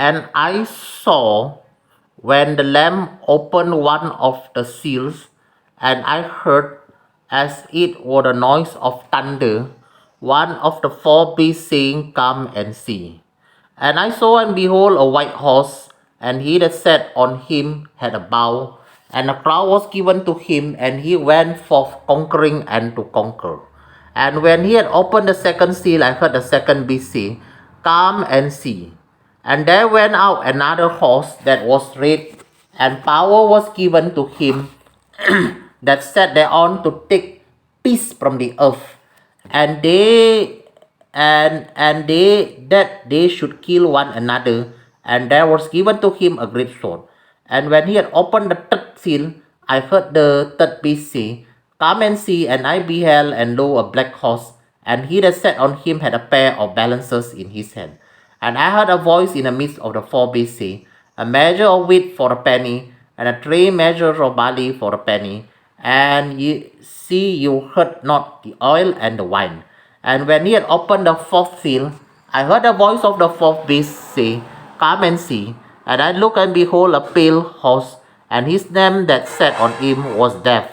And I saw when the Lamb opened one of the seals, and I heard, as it were the noise of thunder, one of the four beasts saying, Come and see. And I saw, and behold, a white horse, and he that sat on him had a bow, and a crown was given to him, and he went forth conquering and to conquer. And when he had opened the second seal, I heard the second beast say, Come and see. And there went out another horse that was red, and power was given to him that sat thereon to take peace from the earth. And they that they should kill one another, and there was given to him a great sword. And when he had opened the third seal, I heard the third beast say, Come and see. And I beheld, and lo, a black horse, and he that sat on him had a pair of balances in his hand. And I heard a voice in the midst of the four beasts say, A measure of wheat for a penny, and a 3 measures of barley for a penny, and ye see you hurt not the oil and the wine. And when he had opened the fourth seal, I heard the voice of the fourth beast say, Come and see. And I looked, and behold, a pale horse, and his name that sat on him was Death.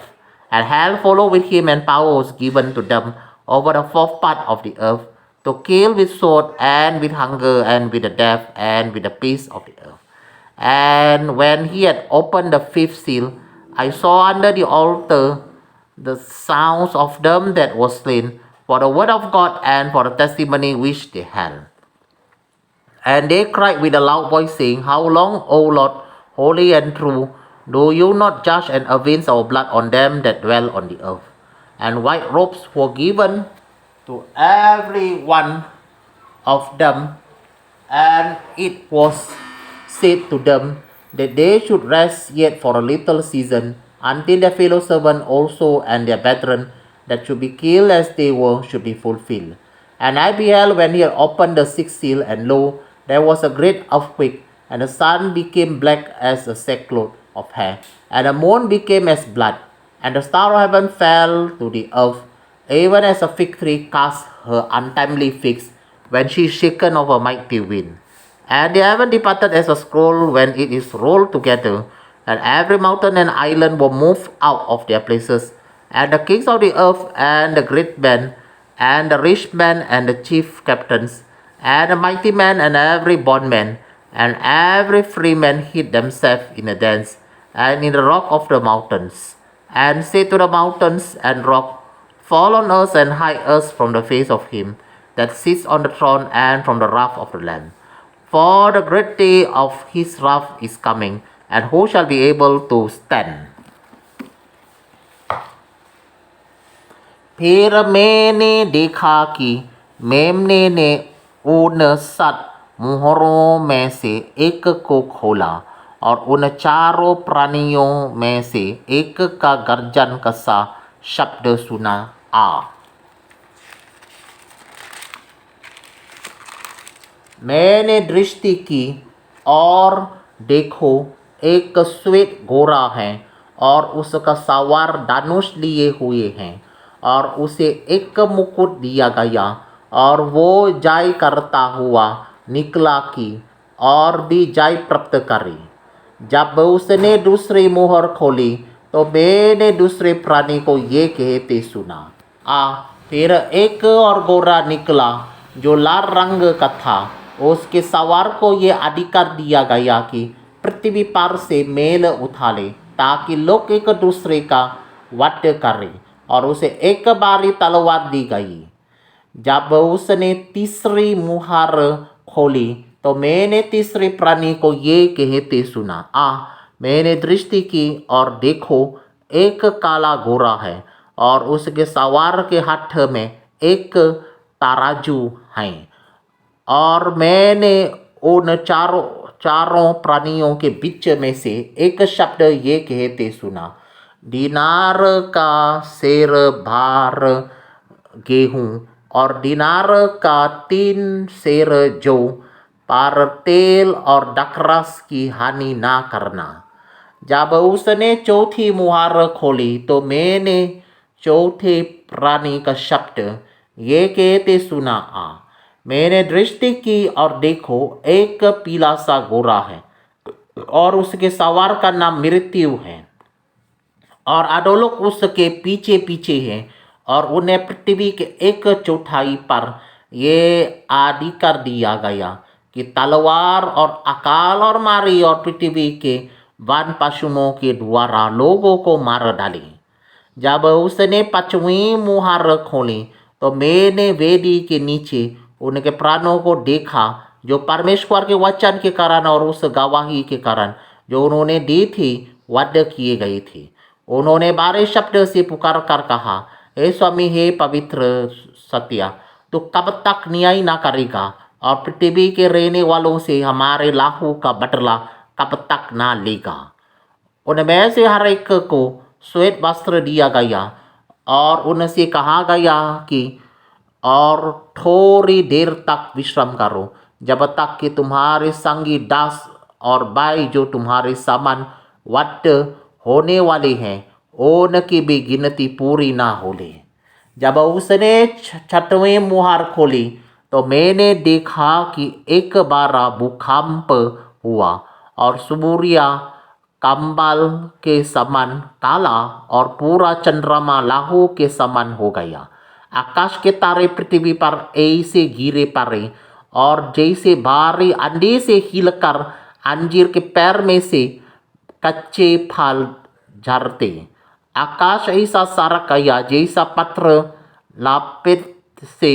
And hell followed with him, and power was given to them over the fourth part of the earth, to kill with sword, and with hunger, and with the death, and with the peace of the earth. And when he had opened the fifth seal, I saw under the altar the sounds of them that were slain for the word of God and for the testimony which they had. And they cried with a loud voice, saying, How long, O Lord, holy and true, do you not judge and avenge our blood on them that dwell on the earth? And white robes were given to every one of them, and it was said to them that they should rest yet for a little season, until their fellow servant also and their brethren that should be killed as they were should be fulfilled. And I beheld when he had opened the sixth seal, and lo, there was a great earthquake, and the sun became black as a sackcloth of hair, and the moon became as blood, and the star of heaven fell to the earth, even as a fig tree casts her untimely figs when she is shaken of a mighty wind. And the heaven departed as a scroll when it is rolled together, and every mountain and island were moved out of their places, and the kings of the earth, and the great men, and the rich men, and the chief captains, and the mighty men, and every bondman, and every free man hid themselves in the dens, and in the rock of the mountains, and said to the mountains and rock, Fall on us and hide us from the face of him that sits on the throne and from the wrath of the Lamb. For the great day of his wrath is coming, and who shall be able to stand? फिर मैंने देखा कि मेमने ने उन 7 मुहरों में से एक को खोला, और उन चारों प्राणियों में से एक का गर्जन कसा शब्द सुना आ। मैंने दृष्टि की, और देखो, एक श्वेत घोड़ा है, और उसका सवार धनुष लिए हुए हैं, और उसे एक मुकुट दिया गया, और वो जय करता हुआ निकला कि और भी जय प्राप्त करे। जब उसने दूसरी मुहर खोली, तो मैंने दूसरे प्राणी को ये कहते सुना, फिर एक और घोड़ा निकला जो लाल रंग का था। उसके सवार को ये अधिकार दिया गया कि पृथ्वी पर से मेल उठा ले, ताकि लोग एक दूसरे का वध करें, और उसे एक बारी तलवार दी गई। जब उसने तीसरी मुहर खोली, तो मैंने तीसरे प्राणी को ये कहते सुना, मैंने दृष्टि की, और देखो, एक काला घोड़ा है, और उसके सवार के हाथ में एक तराजू है। और मैंने उन चारों प्राणियों के बीच में से एक शब्द ये कहते सुना, दिनार का सेर भार गेहूं, और दिनार का 3 सेर जौ, पर तेल और द्राक्षरस की हानि ना करना। जब उसने चौथी मुहर खोली, तो मैंने चौथे प्राणी का शब्द ये कहते सुना, मैंने दृष्टि की और देखो एक पीला सा घोड़ा है और उसके सवार का नाम मृत्यु है और अधोलोक उसके पीछे पीछे है और उन्हें पृथ्वी के एक चौथाई पर ये आदि कर दिया गया कि तलवार और अकाल और मारी और पृथ्वी के वन पशुओं के द्वारा लोगों को मार डाली। जब उसने पांचवी मुहर खोली तो मैंने वेदी के नीचे उनके प्राणों को देखा जो परमेश्वर के वचन के कारण और उस गवाही के कारण जो उन्होंने दी थी वध किए गए थे। उन्होंने बारे शब्द से पुकार कर कहा, हे स्वामी, हे पवित्र सत्या, तो कब तक न्याय ना करेगा और पृथ्वी के रहने वालों से हमारे लाहू का बदला कब तक ना लेगा। उनमें से हर एक को श्वेत वस्त्र दिया गया और उनसे कहा गया कि और थोड़ी देर तक विश्राम करो जब तक कि तुम्हारे संगी दास और भाई जो तुम्हारे समान वट होने वाले हैं उनकी भी गिनती पूरी ना हो ले। जब उसने छठवें मुहर खोली तो मैंने देखा कि एक बार भूकंप हुआ और सूर्य कंबल के समान काला और पूरा चंद्रमा लाहू के समान हो गया। आकाश के तारे पृथ्वी पर ऐसे गिरे पड़े और जैसे भारी अंडे से हिलकर अंजीर के पैर में से कच्चे फल झरते। आकाश ऐसा सरक गया जैसा पत्र लापित से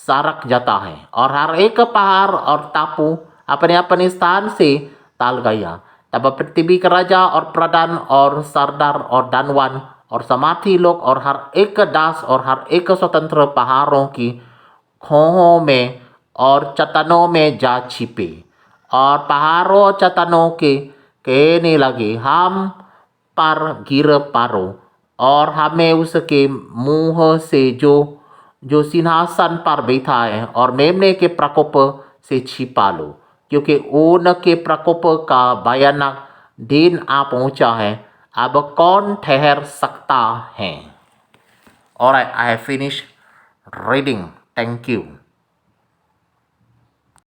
सरक जाता है और हर एक पहाड़ और टापू अपने अपने स्थान से टल गया। तब पृथ्वी का राजा और प्रधान और सरदार और धनवान और समाधि लोग और हर एक दास और हर एक स्वतंत्र पहाड़ों की खोहों में और चट्टानों में जा छिपे और पहाड़ों और चट्टानों के कहने लगे, हम पर गिर पड़ो और हमें उसके मुंह से जो सिंहासन पर बैठा है और मेमने के प्रकोप से छिपा लो, क्योंकि उनके प्रकोप का भयानक दिन आ पहुंचा है। अब कौन ठहर सकता है? Alright, I have finished reading. Thank you.